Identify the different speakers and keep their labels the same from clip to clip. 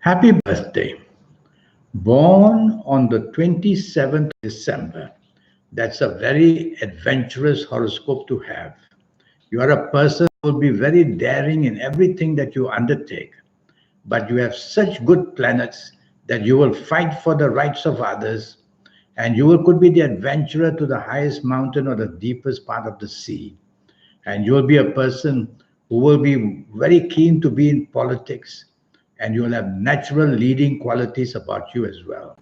Speaker 1: Happy birthday. Born on the 27th December. That's a very adventurous horoscope to have. You are a person who will be very daring in everything that you undertake, but you have such good planets that you will fight for the rights of others, and could be the adventurer to the highest mountain or the deepest part of the sea. And you will be a person who will be very keen to be in politics, and you will have natural leading qualities about you as well.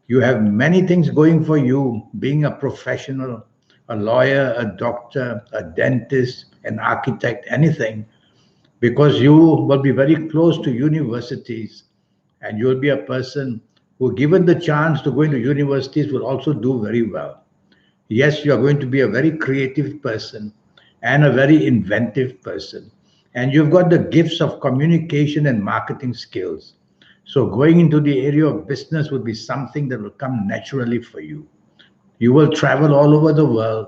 Speaker 1: You have many things going for you, being a professional, a lawyer, a doctor, a dentist, an architect, anything, because you will be very close to universities, and you will be a person who, given the chance to go into universities, will also do very well. Yes, you are going to be a very creative person and a very inventive person. And you've got the gifts of communication and marketing skills. So, going into the area of business would be something that will come naturally for you. You will travel all over the world,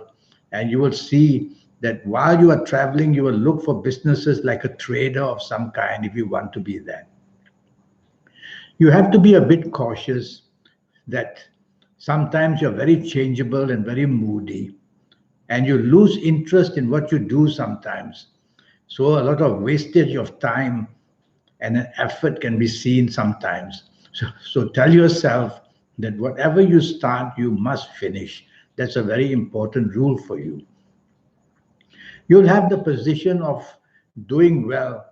Speaker 1: and you will see that while you are traveling, you will look for businesses like a trader of some kind if you want to be that. You have to be a bit cautious that sometimes you're very changeable and very moody, and you lose interest in what you do sometimes. So, a lot of wastage of time and an effort can be seen sometimes. So tell yourself that whatever you start, you must finish. That's a very important rule for you. You'll have the position of doing well,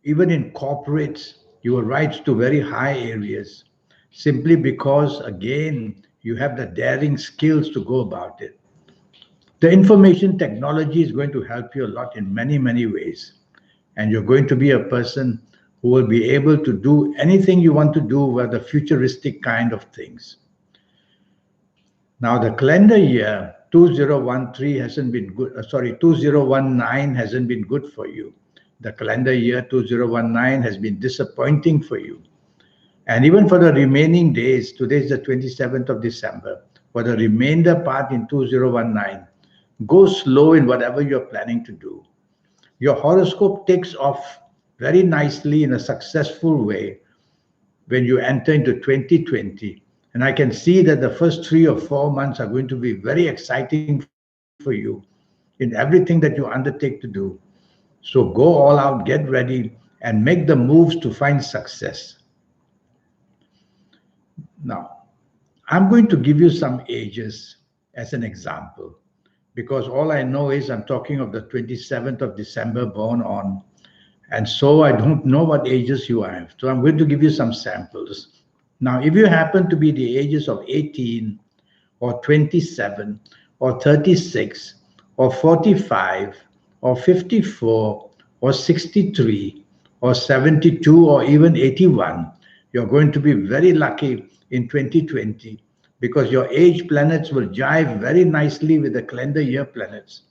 Speaker 1: even in corporates. You will rise to very high areas simply because, again, you have the daring skills to go about it. The information technology is going to help you a lot in many, many ways. And you're going to be a person who will be able to do anything you want to do with the futuristic kind of things. Now, the calendar year 2013 hasn't been good, 2019 hasn't been good for you. The calendar year 2019 has been disappointing for you. And even for the remaining days, today is the 27th of December, for the remainder part in 2019, go slow in whatever you're planning to do. Your horoscope takes off very nicely in a successful way when you enter into 2020. And I can see that the first 3 or 4 months are going to be very exciting for you in everything that you undertake to do. So go all out, get ready, and make the moves to find success. Now, I'm going to give you some ages as an example because all I know is I'm talking of the 27th of December born on. And so I don't know what ages you have. So I'm going to give you some samples. Now, if you happen to be the ages of 18 or 27 or 36 or 45 or 54 or 63 or 72 or even 81, you're going to be very lucky in 2020 because your age planets will jive very nicely with the calendar year planets.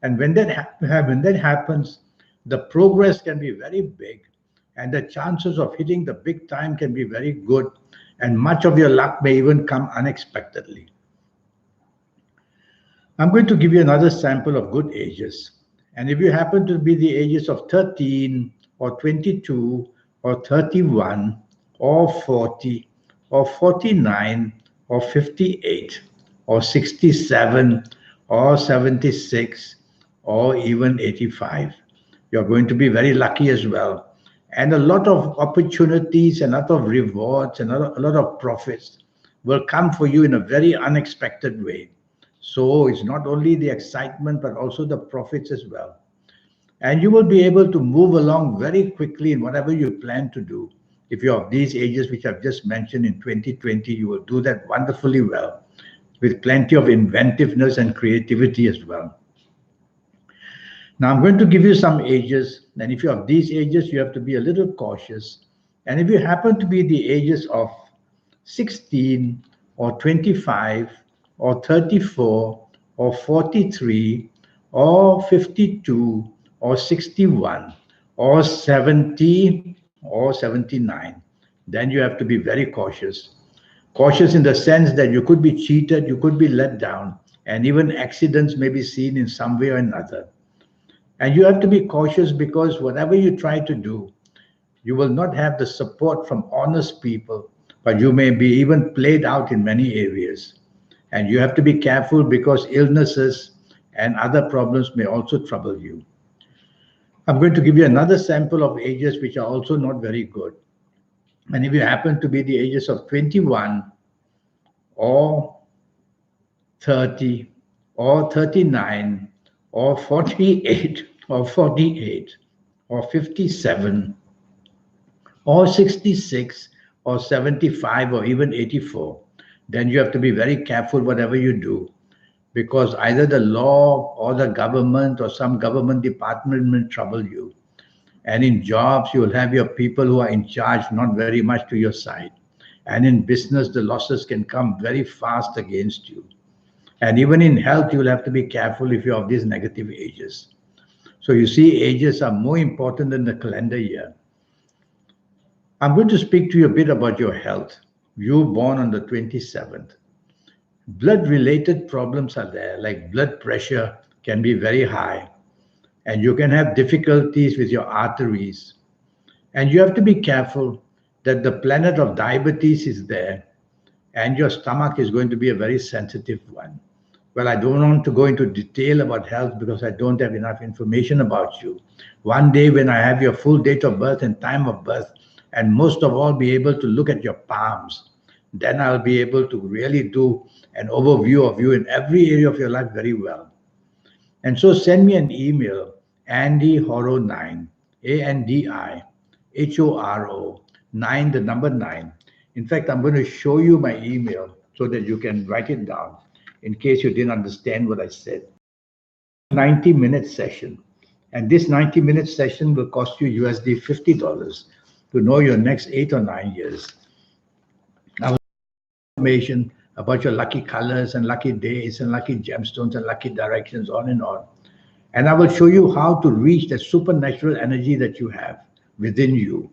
Speaker 1: And when that happens, the progress can be very big, and the chances of hitting the big time can be very good, and much of your luck may even come unexpectedly. I'm going to give you another sample of good ages. And if you happen to be the ages of 13 or 22 or 31 or 40 or 49 or 58 or 67 or 76 or even 85, you're going to be very lucky as well. And a lot of opportunities, a lot of rewards, and a lot of profits will come for you in a very unexpected way. So it's not only the excitement, but also the profits as well. And you will be able to move along very quickly in whatever you plan to do. If you're of these ages, which I've just mentioned in 2020, you will do that wonderfully well with plenty of inventiveness and creativity as well. Now, I'm going to give you some ages, and if you're of these ages, you have to be a little cautious. And if you happen to be the ages of 16 or 25 or 34 or 43 or 52 or 61 or 70 or 79, then you have to be very cautious. Cautious in the sense that you could be cheated, you could be let down, and even accidents may be seen in some way or another. And you have to be cautious because whatever you try to do, You will not have the support from honest people, but you may be even played out in many areas. And you have to be careful because illnesses and other problems may also trouble you. I'm going to give you another sample of ages which are also not very good. And if you happen to be the ages of 21 or 30 or 39 or 48 or 48 or 57 or 66 or 75 or even 84, then you have to be very careful whatever you do, because either the law or the government or some government department will trouble you. And in jobs, you will have your people who are in charge not very much to your side. And in business, the losses can come very fast against you. And even in health, you will have to be careful if you're of these negative ages. So you see, ages are more important than the calendar year. I'm going to speak to you a bit about your health. You born on the 27th. Blood-related problems are there, like blood pressure can be very high, and you can have difficulties with your arteries. And you have to be careful that the planet of diabetes is there, and your stomach is going to be a very sensitive one. Well, I don't want to go into detail about health because I don't have enough information about you. One day, when I have your full date of birth and time of birth, and most of all, be able to look at your palms, then I'll be able to really do an overview of you in every area of your life very well. And so send me an email, AndyHoro9, ANDIHORO, 9, the number 9. In fact, I'm going to show you my email so that you can write it down in case you didn't understand what I said. 90-minute session. And this 90-minute session will cost you USD $50 to know your next 8 or 9 years. I will information about your lucky colors and lucky days and lucky gemstones and lucky directions, on and on. And I will show you how to reach that supernatural energy that you have within you.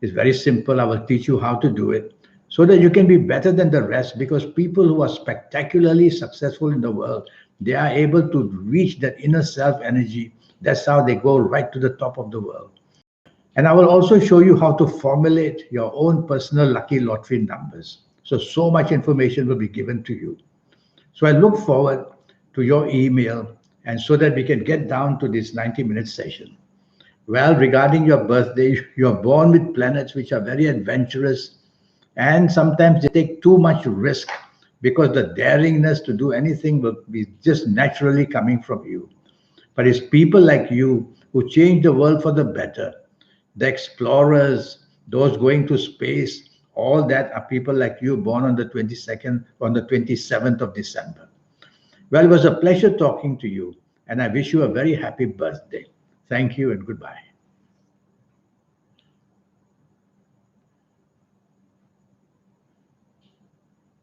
Speaker 1: It's very simple. I will teach you how to do it so that you can be better than the rest, because people who are spectacularly successful in the world, they are able to reach that inner self energy. That's how they go right to the top of the world. And I will also show you how to formulate your own personal lucky lottery numbers. So much information will be given to you. So I look forward to your email, and so that we can get down to this 90-minute session. Well, regarding your birthday, you're born with planets which are very adventurous, and sometimes they take too much risk because the daringness to do anything will be just naturally coming from you. But it's people like you who change the world for the better. The explorers, those going to space, all that are people like you born on the 22nd, on the 27th of December. Well, it was a pleasure talking to you, and I wish you a very happy birthday. Thank you and goodbye.